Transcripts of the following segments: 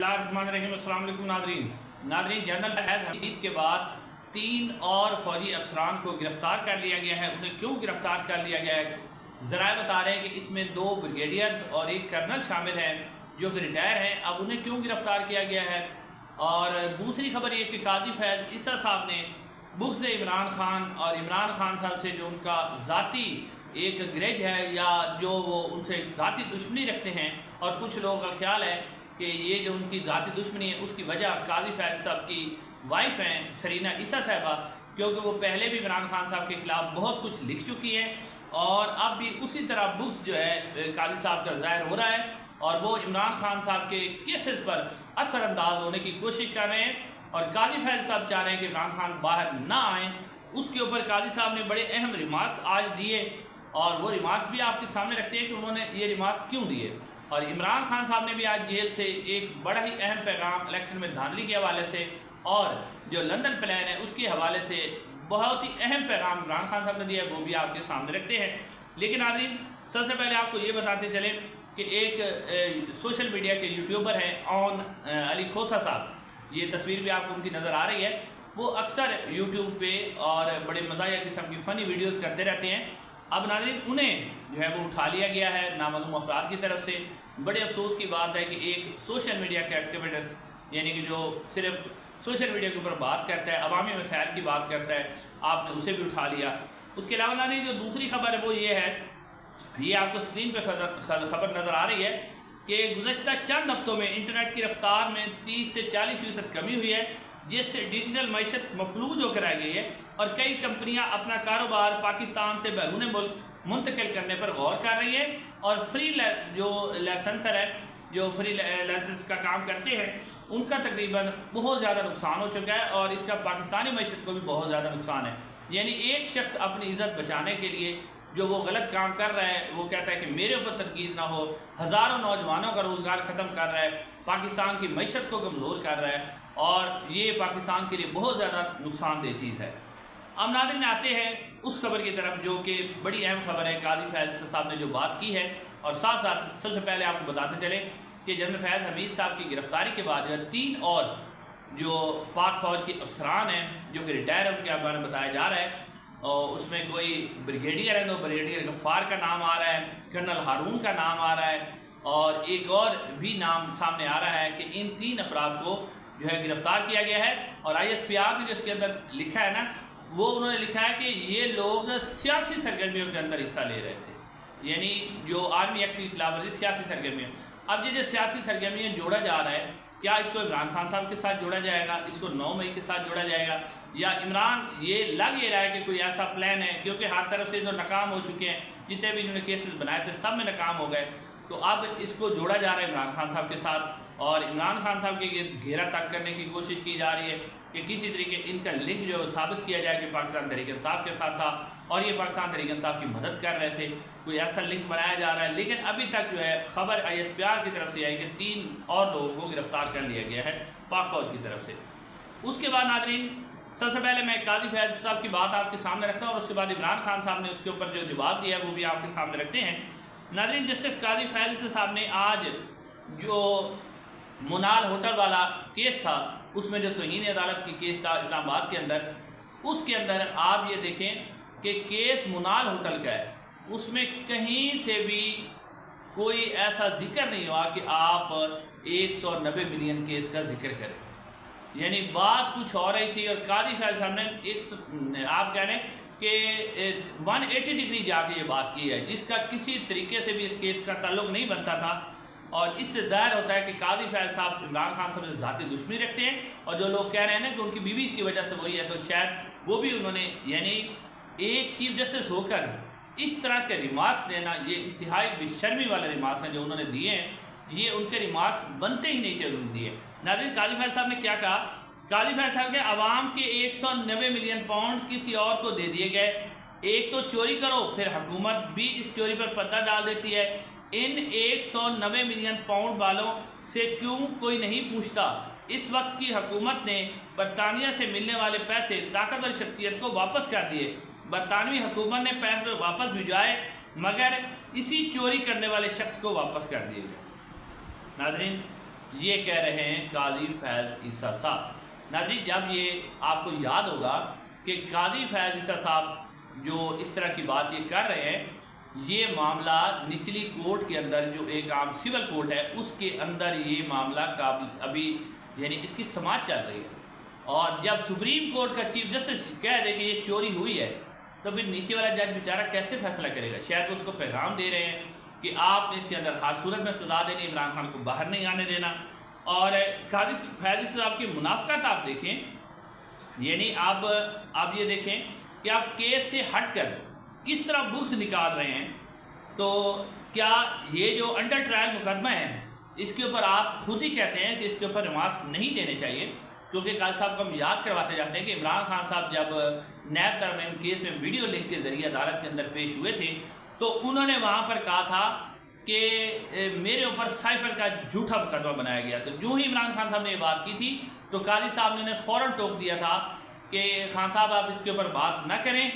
Nadreen general फैज़ हमीद के बाद 3 और फौजी अफसरान को गिरफ़्तार कर लिया गया है। उन्हें क्यों गिरफ़्तार कर लिया गया है, ज़राए बता रहे हैं कि इसमें 2 ब्रिगेडियर्स और 1 कर्नल शामिल हैं जो कि रिटायर हैं। अब उन्हें क्यों गिरफ़्तार किया गया है। और दूसरी खबर ये कि काजी फैज़ ईसा साहब ने बुग़्ज़ इमरान ख़ान और इमरान ख़ान साहब से जो उनका ज़ाती एक ग्रज है या जो वो उनसे ज़ाती दुश्मनी रखते हैं, और कुछ लोगों का ख्याल है कि ये जो उनकी ज़ाती दुश्मनी है उसकी वजह काजी फैज़ साहब की वाइफ हैं सरीना ईसा साहबा, क्योंकि वो पहले भी इमरान ख़ान साहब के ख़िलाफ़ बहुत कुछ लिख चुकी हैं और अब भी उसी तरह बुक्स जो है काजी साहब का ज़ाहिर हो रहा है और वो इमरान ख़ान साहब के केसेस पर असरअंदाज होने की कोशिश कर रहे हैं। और काजी फैज़ साहब चाह रहे हैं कि इमरान ख़ान बाहर ना आएँ। उसके ऊपर काजी साहब ने बड़े अहम रिमार्क्स आज दिए और वो रिमार्क्स भी आपके सामने रखते हैं कि उन्होंने ये रिमार्क्स क्यों दिए। और इमरान खान साहब ने भी आज जेल से एक बड़ा ही अहम पैगाम इलेक्शन में धांधली के हवाले से और जो लंदन प्लान है उसके हवाले से बहुत ही अहम पैगाम इमरान खान साहब ने दिया है, वो भी आपके सामने रखते हैं। लेकिन नाज़रीन सबसे पहले आपको ये बताते चलें कि एक सोशल मीडिया के यूट्यूबर हैं ऑन अली खोसा साहब, ये तस्वीर भी आपको उनकी नज़र आ रही है। वो अक्सर यूट्यूब पे और बड़े मज़ाहिया किस्म की फ़नी वीडियोज़ करते रहते हैं। अब नाज़रीन उन्हें जो है वो उठा लिया गया है नामालूम अफराद की तरफ से। बड़े अफसोस की बात है कि एक सोशल मीडिया के एक्टिविस्ट यानी कि जो सिर्फ सोशल मीडिया के ऊपर बात करता है, अवामी मसाइल की बात करता है, आपने उसे भी उठा लिया। उसके अलावा नाज़रीन जो दूसरी खबर है वो ये है, ये आपको स्क्रीन पर खबर नज़र आ रही है कि गुज़श्ता चंद हफ्तों में इंटरनेट की रफ्तार में 30 से 40% कमी हुई है, जिससे डिजिटल मईशत मफलूज होकर आ गई है और कई कंपनियां अपना कारोबार पाकिस्तान से बैरून मुल्क मुंतकिल करने पर गौर कर रही है। और जो लाइसेंसर है, जो फ्री लाइसेंस का काम करते हैं, उनका तकरीबन बहुत ज़्यादा नुकसान हो चुका है और इसका पाकिस्तानी मईशत को भी बहुत ज़्यादा नुकसान है। यानी एक शख्स अपनी इज़्ज़त बचाने के लिए जो वो गलत काम कर रहा है, वो कहता है कि मेरे ऊपर तनकीद ना हो, हज़ारों नौजवानों का रोज़गार ख़त्म कर रहा है, पाकिस्तान की मईशत को कमज़ोर कर रहा है और ये पाकिस्तान के लिए बहुत ज़्यादा नुकसानदेह चीज़ है। अब नाज़रीन आते हैं उस खबर की तरफ जो कि बड़ी अहम खबर है, काजी फैज़ साहब ने जो बात की है। और साथ साथ सबसे पहले आपको बताते चलें कि जनरल फैज़ हमीद साहब की गिरफ़्तारी के बाद 3 और जो पाक फ़ौज के अफसरान हैं जो कि रिटायर है उनके बारे में बताया जा रहा है। और उसमें कोई ब्रिगेडियर है तो ब्रिगेडियर गफ़ार का नाम आ रहा है, कर्नल हारून का नाम आ रहा है और एक और भी नाम सामने आ रहा है कि इन 3 अफराद को जो है गिरफ़्तार किया गया है। और ISPR ने जो इसके अंदर लिखा है ना, वो उन्होंने लिखा है कि ये लोग सियासी सरगर्मियों के अंदर हिस्सा ले रहे थे, यानी जो आर्मी एक्ट की खिलाफ वर्जी सियासी सरगर्मियों। अब ये जो सियासी सरगर्मियाँ जोड़ा जा रहा है, क्या इसको इमरान खान साहब के साथ जोड़ा जाएगा, इसको 9 मई के साथ जोड़ा जाएगा, या इमरान ये लग ये रहा है कि कोई ऐसा प्लान है, क्योंकि हर तरफ से जो नाकाम हो चुके हैं, जितने भी इन्होंने केसेस बनाए थे सब में नाकाम हो गए, तो अब इसको जोड़ा जा रहा है इमरान खान साहब के साथ। और इमरान खान साहब के घेरा तक करने की कोशिश की जा रही है कि किसी तरीके इनका लिंक जो है साबित किया जाए कि पाकिस्तान तहरीक इंसाफ के साथ था और ये पाकिस्तान तहरीक इंसाफ की मदद कर रहे थे, कोई ऐसा लिंक बनाया जा रहा है। लेकिन अभी तक जो है खबर ISPR की तरफ से आई कि 3 और लोगों को गिरफ़्तार कर लिया गया है पाक फौज की तरफ से। उसके बाद नाज़रीन सबसे पहले मैं काजी फैज़ साहब की बात आपके सामने रखता हूँ और उसके बाद इमरान खान साहब ने उसके ऊपर जो जवाब दिया है वो भी आपके सामने रखते हैं। नाज़रीन जस्टिस काजी फैज़ साहब ने आज जो मुनाल होटल वाला केस था, उसमें जो तौहीन अदालत की केस था इस्लामाबाद के अंदर, उसके अंदर आप ये देखें कि केस मुनाल होटल का है, उसमें कहीं से भी कोई ऐसा जिक्र नहीं हुआ कि आप 190 मिलियन केस का जिक्र करें। यानी बात कुछ और रही थी और काजी फैज़ साहब ने आप कह लें कि 180 डिग्री जाके ये बात की है, जिसका किसी तरीके से भी इस केस का ताल्लुक़ नहीं बनता था। और इससे ज़ाहिर होता है कि काजी फैज़ साहब इमरान खान साहब से ज़ाती दुश्मनी रखते हैं और जो लोग कह रहे हैं ना कि उनकी बीवी की वजह से वही है, तो शायद वो भी उन्होंने यानी एक चीफ जस्टिस होकर इस तरह के रिमार्क्स देना, ये इंतहाई बेशर्मी वाले रिमार्क्स हैं जो उन्होंने दिए हैं, ये उनके रिमार्क्स बनते ही नहीं चाहिए उन्होंने दिए। नाज़रीन काजी फैज़ साहब ने क्या कहा, काजी फैज़ साहब के अवाम के 190 मिलियन पाउंड किसी और को दे दिए गए। एक तो चोरी करो, फिर हुकूमत भी इस चोरी पर पर्दा डाल देती है। इन 190 मिलियन पाउंड वालों से क्यों कोई नहीं पूछता। इस वक्त की हुकूमत ने बरतानिया से मिलने वाले पैसे ताकतवर शख्सियत को वापस कर दिए। बरतानवी हुकूमत ने पैसे वापस भिजवाए मगर इसी चोरी करने वाले शख्स को वापस कर दिए गए। नाज़रीन ये कह रहे हैं काजी फैज़ ईसा साहब। नाज़रीन, जब ये आपको याद होगा कि काजी फैज़ ईसा साहब जो इस तरह की बात ये कर रहे हैं, ये मामला निचली कोर्ट के अंदर जो एक आम सिविल कोर्ट है उसके अंदर ये मामला अभी यानी इसकी समाअत चल रही है। और जब सुप्रीम कोर्ट का चीफ जस्टिस कह दे कि ये चोरी हुई है तो फिर नीचे वाला जज बेचारा कैसे फैसला करेगा। शायद वो उसको पैगाम दे रहे हैं कि आपने इसके अंदर हर सूरत में सजा देनी, इमरान खान को बाहर नहीं आने देना। और काजी फैज़ साहब की मुनाफिकत आप देखें, यानी आप ये देखें कि आप केस से हटकर किस तरह बुक्स निकाल रहे हैं। तो क्या ये जो अंडर ट्रायल मुकदमा है इसके ऊपर आप खुद ही कहते हैं कि इसके ऊपर रिमार्क्स नहीं देने चाहिए, क्योंकि काजी साहब को हम याद करवाते जाते हैं कि इमरान खान साहब जब नैब तरमीम केस में वीडियो लिंक के ज़रिए अदालत के अंदर पेश हुए थे तो उन्होंने वहाँ पर कहा था कि मेरे ऊपर साइफर का झूठा मुकदमा बनाया गया। तो जो ही इमरान खान साहब ने ये बात की थी तो काजी साहब ने फ़ौरन टोक दिया था कि खान साहब आप इसके ऊपर बात ना करें,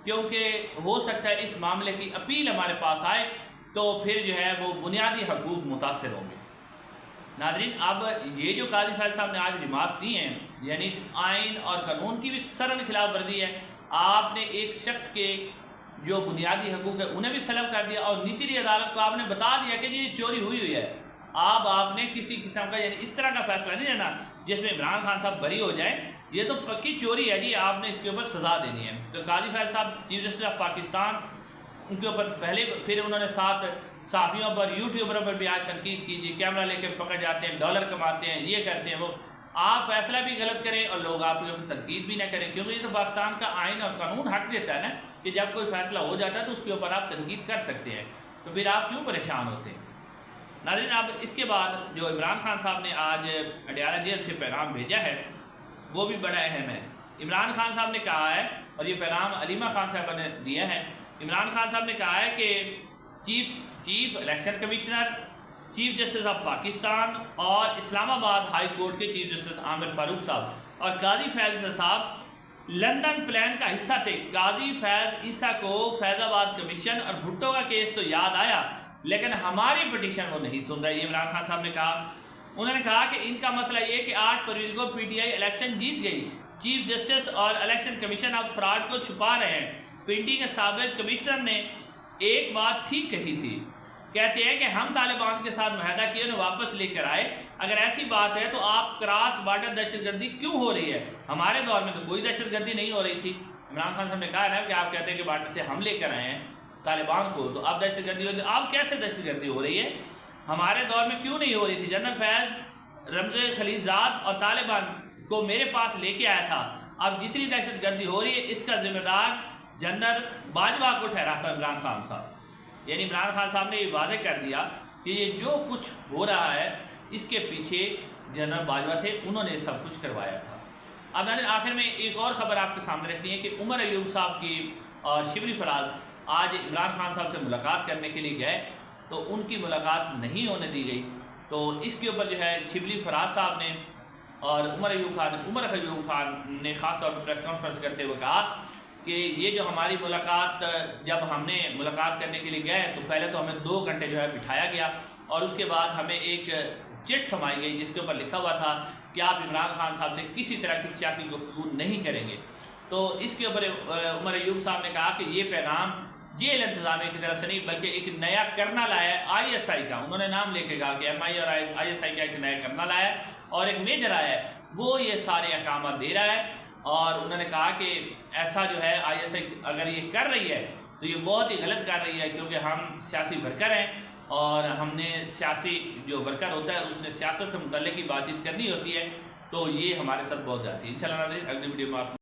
क्योंकि हो सकता है इस मामले की अपील हमारे पास आए तो फिर जो है वो बुनियादी हकूक़ मुतासर होंगे। नाज़रीन, अब ये जो काजी फैज़ साहब ने आज रिमार्क्स दी हैं, यानी आइन और कानून की भी सरन खिलाफ वर्जी है। आपने एक शख्स के जो बुनियादी हकूक़ है उन्हें भी सलब कर दिया और निचली अदालत को आपने बता दिया कि ये चोरी हुई है। आपने किसी किस्म का यानी इस तरह का फैसला नहीं लेना जिसमें इमरान खान साहब बरी हो जाए। ये तो पक्की चोरी है जी, आपने इसके ऊपर सज़ा देनी है। तो काजी फैज़ साहब चीफ जस्टिस ऑफ पाकिस्तान, उनके ऊपर पहले फिर उन्होंने साथ साफ़ियों पर यूट्यूबरों पर भी आज तनकीद कीजिए, कैमरा लेकर पकड़ जाते हैं, डॉलर कमाते हैं, ये करते हैं वो। आप फैसला भी गलत करें और लोग आपके ऊपर तनकीद भी ना करें, क्योंकि ये तो पाकिस्तान का आइन और कानून हक देता है ना कि जब कोई फैसला हो जाता है तो उसके ऊपर आप तनकीद कर सकते हैं। तो फिर आप क्यों परेशान होते हैं। नाज़रीन, अब इसके बाद जो इमरान खान साहब ने आज अडयाला जेल से पैगाम भेजा है वो भी बड़ा अहम है। इमरान खान साहब ने कहा है, और ये पैगाम अलीमा खान साहब ने दिया है, इमरान खान साहब ने कहा है कि chief election commissioner, chief justice of Pakistan और इस्लामाबाद हाई कोर्ट के चीफ जस्टिस आमिर फारूक साहब और काजी फैज़ साहब लंदन प्लान का हिस्सा थे। काजी फैज़ ईसा को फैज़ाबाद कमीशन और भुट्टो का केस तो याद आया, लेकिन हमारी पिटीशन वो नहीं सुन रही। इमरान खान साहब ने कहा, उन्होंने कहा कि इनका मसला ये कि 8 फरवरी को पीटीआई इलेक्शन जीत गई, चीफ जस्टिस और इलेक्शन कमीशन अब फ्रॉड को छुपा रहे हैं। पीटी के साबिक कमिश्नर ने एक बात ठीक कही थी, कहते हैं कि हम तालिबान के साथ मुआहदा किए, उन्हें वापस लेकर आए। अगर ऐसी बात है तो आप क्रॉस बॉर्डर दहशतगर्दी क्यों हो रही है? हमारे दौर में तो कोई दहशतगर्दी नहीं हो रही थी। इमरान खान साहब ने कहा है ना कि आप कहते हैं कि बॉर्डर से हम लेकर आए हैं तालिबान को, तो अब दहशतगर्दी हो रही है। अब कैसे दहशतगर्दी हो रही है? हमारे दौर में क्यों नहीं हो रही थी? जनरल फैज़ रमज़ खलीलजाद और तालिबान को मेरे पास लेके आया था। अब जितनी दहशतगर्दी हो रही है इसका जिम्मेदार जनरल बाजवा को ठहराता इमरान खान साहब। यानी इमरान खान साहब ने ये वाज़ेह कर दिया कि ये जो कुछ हो रहा है इसके पीछे जनरल बाजवा थे, उन्होंने सब कुछ करवाया था। अब नाज़रीन, आखिर में एक और ख़बर आपके सामने रखनी है कि उमर अयूब साहब की और शिबली फराज आज इमरान खान साहब से मुलाकात करने के लिए गए तो उनकी मुलाकात नहीं होने दी गई। तो इसके ऊपर जो है शिबली फराज साहब ने और उमर अयूब खान ने ख़ास तौर पर प्रेस कॉन्फ्रेंस करते हुए कहा कि ये जो हमारी मुलाकात, जब हमने मुलाकात करने के लिए गए तो पहले तो हमें 2 घंटे जो है बिठाया गया और उसके बाद हमें एक चिट थमाई गई जिसके ऊपर लिखा हुआ था कि आप इमरान खान साहब से किसी तरह की सियासी गुफ्तगू नहीं करेंगे। तो इसके ऊपर उमर अयूब साहब ने कहा कि ये पैगाम जेल इंतज़ामिया की तरफ से नहीं बल्कि एक नया कर्नल आया है ISI का, उन्होंने नाम लेके कहा कि MI और ISI का एक नया कर्नल आया है और एक मेजर आया है, वो ये सारे अहकाम दे रहा है। और उन्होंने कहा कि ऐसा जो है ISI अगर ये कर रही है तो ये बहुत ही गलत कर रही है, क्योंकि हम सियासी वर्कर हैं और हमने सियासी जो वर्कर होता है उसने सियासत से मुतल्लिक़ की बातचीत करनी होती है, तो ये हमारे साथ बहुत जाती है। इंशाअल्लाह अगली वीडियो में